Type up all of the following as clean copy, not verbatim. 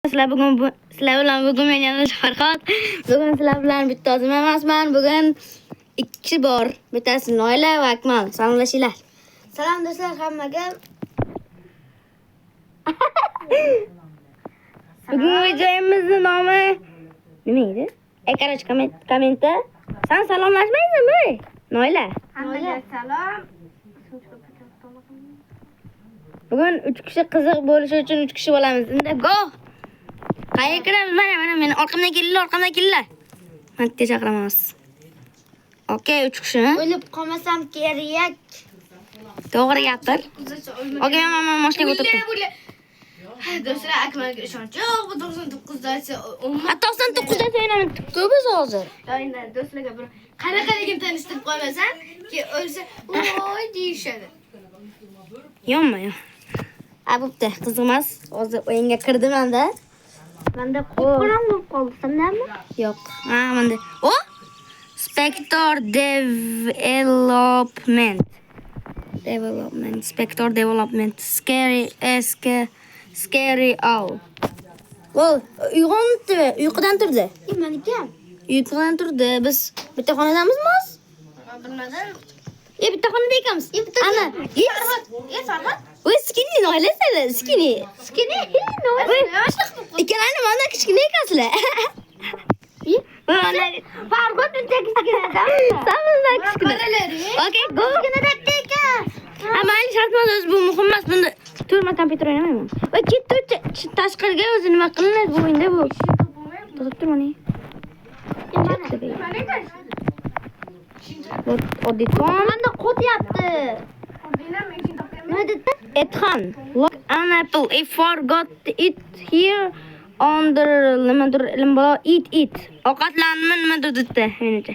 Sizlar bilan bugun men yana Farhod. Bugun sizlar bilan bitta o'zim emasman. Bugun ikki kishi bor. Bittasi Noila va Akmal. Salomlashinglar. Salom do'stlar hammaga. Bugun videomizning nomi nima edi? Qarang kommentda. Sen salomlashmaysizmi? Noila. Hammaga salom. Bugun 3 kishi qiziq bo'lishi uchun 3 kishi bo'lamiz. Unda go. Qayerga kiramiz? Mana meni orqamdan kelinglar. Manga chaqiramiz. Okey, 3 kishi. O'lib qolmasam kerak. To'g'ri gapir. Okey, men mashinaga o'tirdim. Do'stlar, Akmalga ishonch yo'q. Bu 99dasi 99da o'ynamaymiz. Ko'piz hozir. Aynan do'stlarga bir qanaqaligini tanishtirib qo'ymasam, ki o'lsa, voy deyishadi. Yonma. Bo'pti, qiziq emas. Hozir o'yinga kirdim menda. Menda qo'rqoq bo'lib qoldi, sanammi? Yo'q. Menda. O? Spector Development. Spector Development. Scary Owl. Voy, uyg'ondi. Uyqudan turdi. Meniki ham. Uyqudan turdi. Biz bitta xonadamizmi? Bilmadim. Bitta xonada ekanmiz. Ana, Farhod. Voy, skinny noilasizlar, skinny. Noila. Ikkalani mana kichkina ekansizlar. Farhod kichkina. Samizlar kichkina. Okey, go. Mayli, shart emas, bu muhim emas. Bunda turma kompyuter o'ynamayman. Va ketdi tashqariga o'zi nima qilinadi bu o'yinda bu. To'xtab turmani. Oddiy ton. Menda qo'tyapti. Nima dedi? Ethan, look an apple. I forgot it here on the limbo. Eat. Ovqatlanma nima dedi? Menimcha.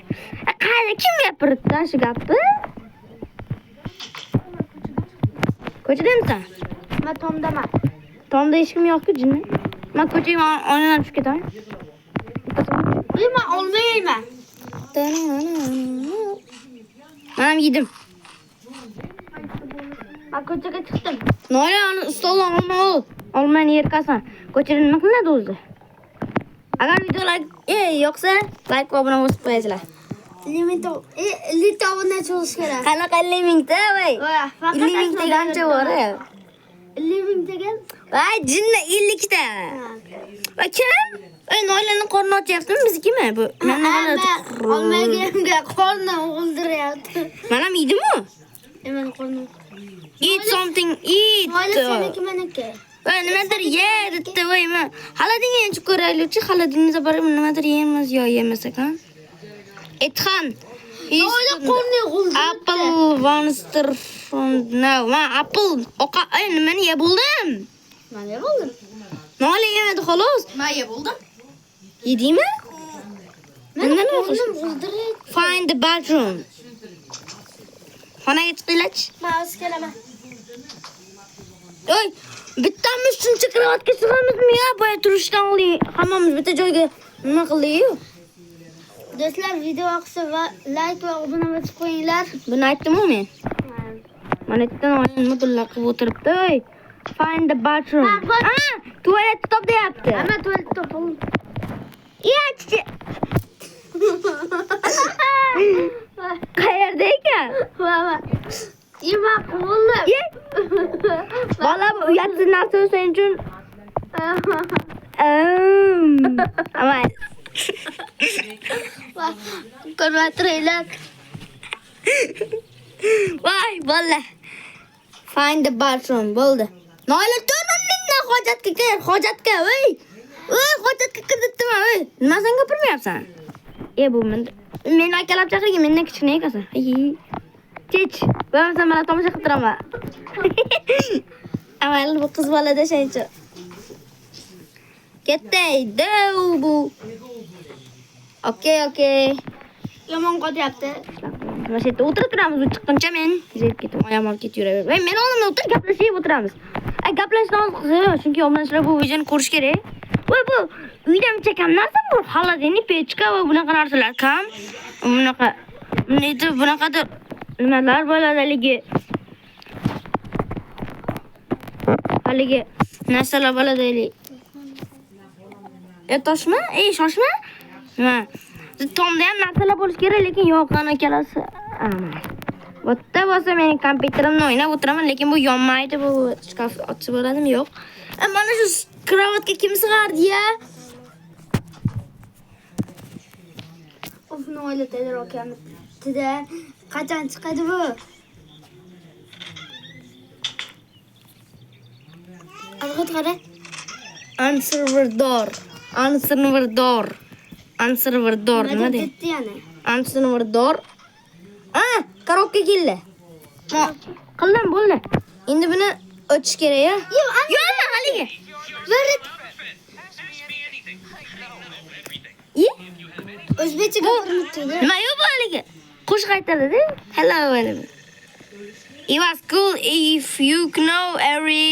Qayda kim gapirdi shu gapni? Ko'chadamisan? Men tomdaman. Tomda hech kim yo'q-ku, jinni. Men ko'chaga oynadan tushib ketaman. Men olmayman. Men yedim. Men ko'chaga chiqdim. Noila, stoldan olmani yerkasan. Ko'chada nima qilinadi o'zi? Agar video yoqsa, like va obuna bo'lib qo'yasizlar. Limit obunachi bo'lish kerak. Qanaqa limingda, voy? Liming degancha bor. Limit degan. Voy, jinni 50 ta. Va kim? Noilaning qorni ochyaptimi? Biznikimi bu? Olmaganimga qorni o'ldiryapti. Men ham yedim-ku. Men qorni. Eat something, eat. Noila seniki meniki. Voy, nimadir ye dedi, voy, men xolodilnikni ko'raylik-chi, xolodilnikda bor nimadir yeymiz yo yemas ekan. Ethan. Noila qorni o'ldirdi. Apple monster from now. Ma apple. Nimani yeb bo'ldim? Men yeb oldim. Noila yemadi xolos. Men yeb oldim. Yedingmi? Men qornim o'ldirdi. Find the bathroom. Xonaga chiqinglar-chi. Men o'zi kelaman. Oy, bittamiz shuncha karavotga sig'amizmi yo? Boya turishdan oldin hammamiz bitta joyga nima qildik-ku? Do'stlar, video yoqsa va like va obuna bo'lib qo'yinglar. Buni aytdim-ku men. Mana yerdan oyim mudulla qilib o'tiribdi. Find the bathroom. Tualet top deyapti. Hamma tualet topildi. Chichi. Qayerda ekan? Baba. Yema qoldi. Bola bu uyatsiz narsa o'shaning uchun. Amal. Ko'rmatinglar. Voy, bola. Find the bathroom. Bo'ldi. Noila turmamdan hojatga kir, hojatga, voy. Hojatga kirdimmi, voy. Nima sen gapirmayapsan? Bu men akalab chaqirgan, mendan kichkina ekansan. Kech. Bo'lmasa men tomosha qilib turaman. Amal bu qiz bolada shuncha. Ketday, bu. Okey. Yomon qo'yapti. Mana shu yerda o'tirib turamiz, u chiqquncha men zeb ketib, oyam olib ketib yuraver. Voy, men oldimda o'tirib gaplashib o'tiramiz. Gaplashishdan qiziq, chunki obunachilar bu videoni ko'rish kerak. Voy, bu uyda uncha kam narsa bor. Xolodilnik, pechka va bunaqa narsalar kam. Bunaqadir nimalar bo'ladiligi. Haligi narsalar bo'ladili. Toshma? Shoshma. Nima? Tomda ham narsalar bo'lish kerak, lekin yo'q, ana kelasi. Bitta bo'lsa mening kompyuterimni o'ynab o'tiraman, lekin bu yonmaydi, bu shkaf ochib bo'ladimi? Yo'q. Mana shu kravatga kim sig'ardi-ya? Of, noila tezroq keldi. Qachon chiqadi bu? Alg'it qara. Anserverdor nima deydi? Ketdi yana. Anserverdor. Korobka keldi. Qildim bo'ldi. Endi buni o'tish kerak, ya. Yo'q, haligi. O'zbekcha gapirib turdi. Nima yo'q bu haligi? Qo'shiq aytadi-da. Hello William. It was cool if you know every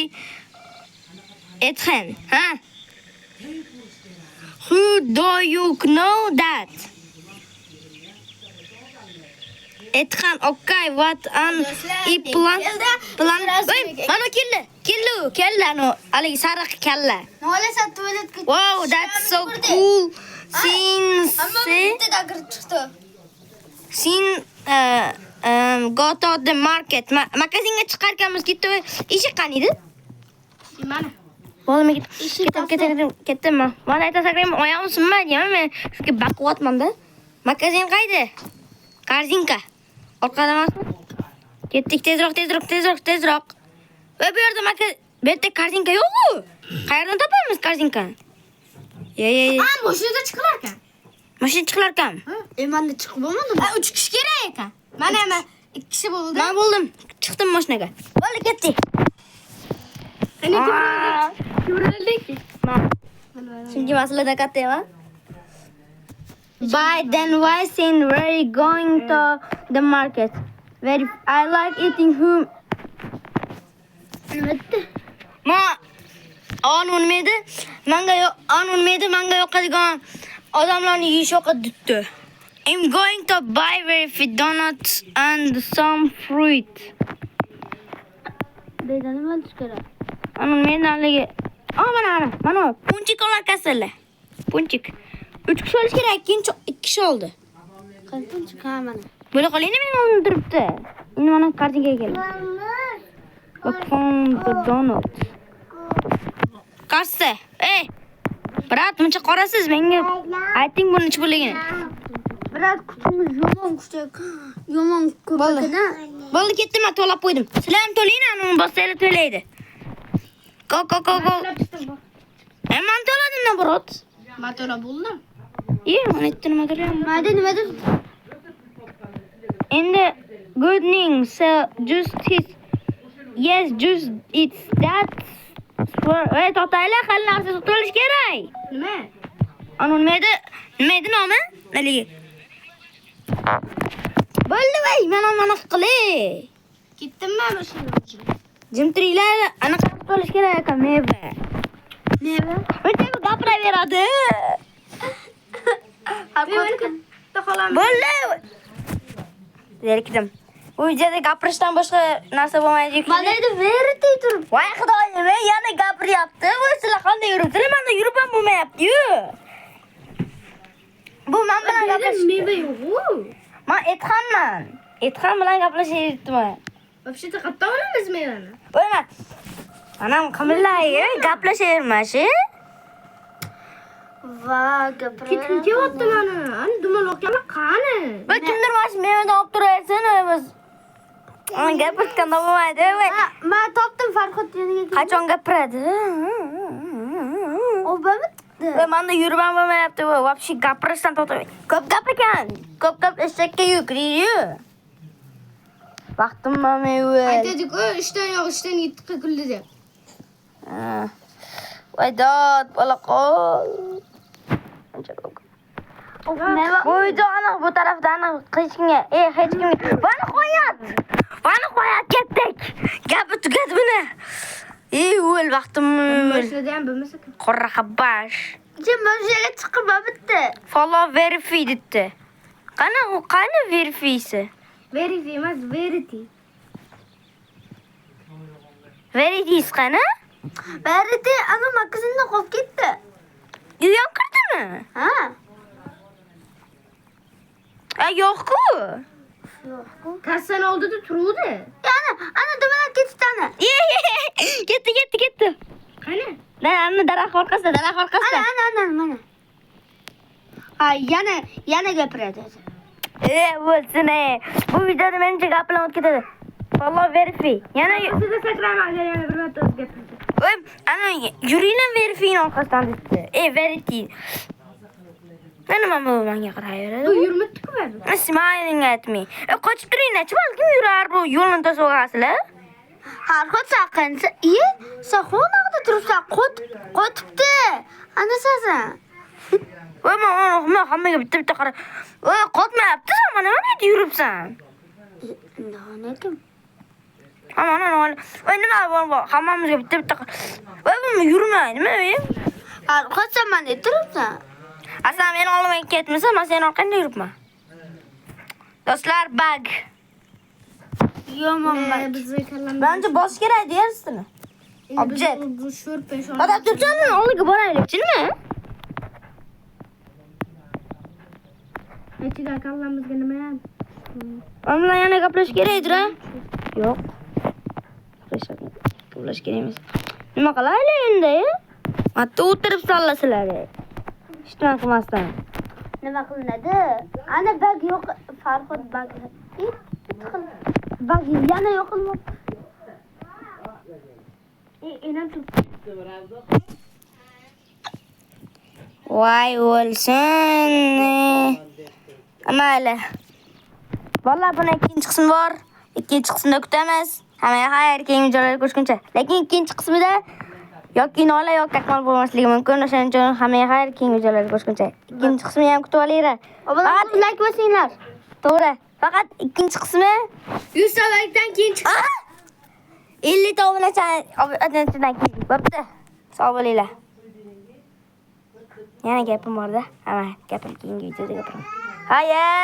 Ethan, huh? Who do you know that? Ethan, okay, what an plan. Mana keldi, ano, haligi sariq kalla. Noila sen tualetga. Wow, that's so cool. Since go to the market. Magazinga chiqarkanmiz, ketdi. Eshik qaniydi? Mana. Bo'lmi ketdim. Mana aytasagram oyog'im sinmaydi, men shunga baqiyotman-da. Magazin qaydi? Korzinka. Orqada emasmi? Ketdik, tezroq. Va bu yerda bu yerda korzinka yo'q-ku. Qayerdan topamiz korzinkani? Mashinadan chiqilar ekan. Mashina chiqilar ekan. Manda chiqib bo'lmadimi? 3 kishi kerak ekan. Mana 2 kishi bo'ldi. Men bo'ldim. Chiqdim mashinaga. Bo'ldi, ketdik. Chunki masalada katta emas. By then why saying we're going to the market. Very I like eating whom. Unmedi. Manga yoqadigan odamlarni yeyish yoqadi. I'm going to buy very donuts and some fruit. Deydan nima olish kerak? Mendanligi. Mana punchik olar kasallar. Punchik. 3 kishi olish kerak, ikkinchi 2 kishi oldi. Qani punchik mana. Bo'la qolayni men oldimda turibdi. Endi mana kartinkaga keldi. The donut. Qarsa. Brat, muncha qorasiz menga ayting buni ichib bo'lligini. Brat, kuchingiz yomon ko'pakida. Bo'ldi, ketdim, men to'lab qo'ydim. Sizlar ham to'layni, uni bossanglar to'laydi. Go. Men to'ladim-da, brat. Men to'lab bo'ldim. Mana aytdi nima to'layapman. Nimadir? Endi good news. So just it's that totaylar hali narsa to'lish kerak. Nima? Nima edi nomi? Haligi. Bo'ldi voy, mana qilay. Ketdimmi mashinaga? Jim turinglar, anaqa to'lish kerak ekan meva. O'tib gapiraveradi. Bo'ldi. Zerikdim. Bu yerda gapirishdan boshqa narsa bo'lmaydi. Mana endi veriti turib. Voy xudoyim, men yana gapiryapti. Voy sizlar qanday yuribsizlar? Menda yurib ham bo'lmayapti-yu. Bu men bilan gaplashish. Meva yo'q. Men Etxanman. Etxan bilan gaplashyapman. Вообще-то qayerdan olamiz mevani? Qo'yma. Anam qimillaydi, gaplashavermashi. Va, gapirib kelyapti mana. Ani dumaloqlar qani? Va kimdir mana mevani olib turaversin, biz. Ana gapirganda bo'lmaydi. Men topdim Farhod yoniga. Qachon gapiradi? Obamdi. Va menda yurib ham bo'lmayapti. Вообще gapirishdan to'xtab. Ko'p gap ekan. Ko'p gap eshakka yukriyu. Vaqtim bo'lmaydi. Aytadi-ku, ishdan yetib kuldi deb. Voy dod, bola qol. Qo'ydi ana bu tarafdan hech kimga, hech kimga. Bani qo'yat ketdik. Gapi tugadi buni. O'l vaqtim. Boshida ham bo'lmasa. Qora xabash. Jim mashinaga chiqib bitdi. Follow verify dedi. Qani verifysi? Verify emas, verity. Verity qani? Verity ana magazinda qolib ketdi. Uyam kirdi. turibdimi? Ha? Yo'q-ku. Yo'q-ku. Kassan oldida turuvdi. Ana dumalab ketdi ana. Ketdi. Qani? Ana daraxt orqasida. Mana. Ha, yana gapiradi. Bo'lsin. Bu videoda menimcha gaplar o'tib ketadi. Valloh verfi. Yana Siz sakrayman, yana bir marta o'zi gapirdi. Oy, ana yuringlar verfini orqasidan debdi. Verfi. Mana bu menga qarayveradi. Bu yurmabdi-ku bari. Ismoiling aytmay. Qochib turinglar-chi, balkim yurar bu yo'lni to'sib Har xil saqinsa, saxonaqda turibsan, qotibdi. Ana sasan. Voy, men hammaga bitta qarab. Voy, qotmayapti, sen mana nima yuribsan? Nekim? Mana voy, nima bor? Hammamizga bitta qarab. Voy, bu yurmaydimi, voy? Har xil mana turibsan. Aslan meni olmay ketmasa, men seni orqangda yuribman. Do'stlar, bug. Yomon bizni kallamiz. Bence bosh kerak dersizmi? Object. Bu sho'r peshona. Adaptasyondan oldiga boraylik, nima? Ichida kallamizga nima ham? Ondan yana gaplash kerakdir-a? Yo'q. Gaplash kerak emas. Nima qilaylik endi? Hatto o'tirib sollasizlar. Ishtimon qilmasdan. Nima qilinadi? Ana bag yo'q, Farhod bag. Bag yana yo'qilmoqda. Enam tut. Voy o'lsin. Amali. Vallahi buni ikkinchi qismi bor. Ikkinchi qismida kutamiz. Hammaga xayr, keyingi joylarga ko'rishguncha. Lekin ikkinchi qismida yoki nola yoki akmal bo'lmasligi mumkin. O'shaning uchun hammaga xayr, keyingi joylarga ko'rishguncha. Ikkinchi qismini ham kutib olinglar. Faqat like bosinglar. To'g'ri. Faqat ikkinchi qismi 100 likedan keyin chiqadi. 50 ta obunachidan keyin. Bo'pti. Sog' bo'linglar. Yana gapim bor-da. Hamma gapim keyingi videoda gapiraman. Hayır.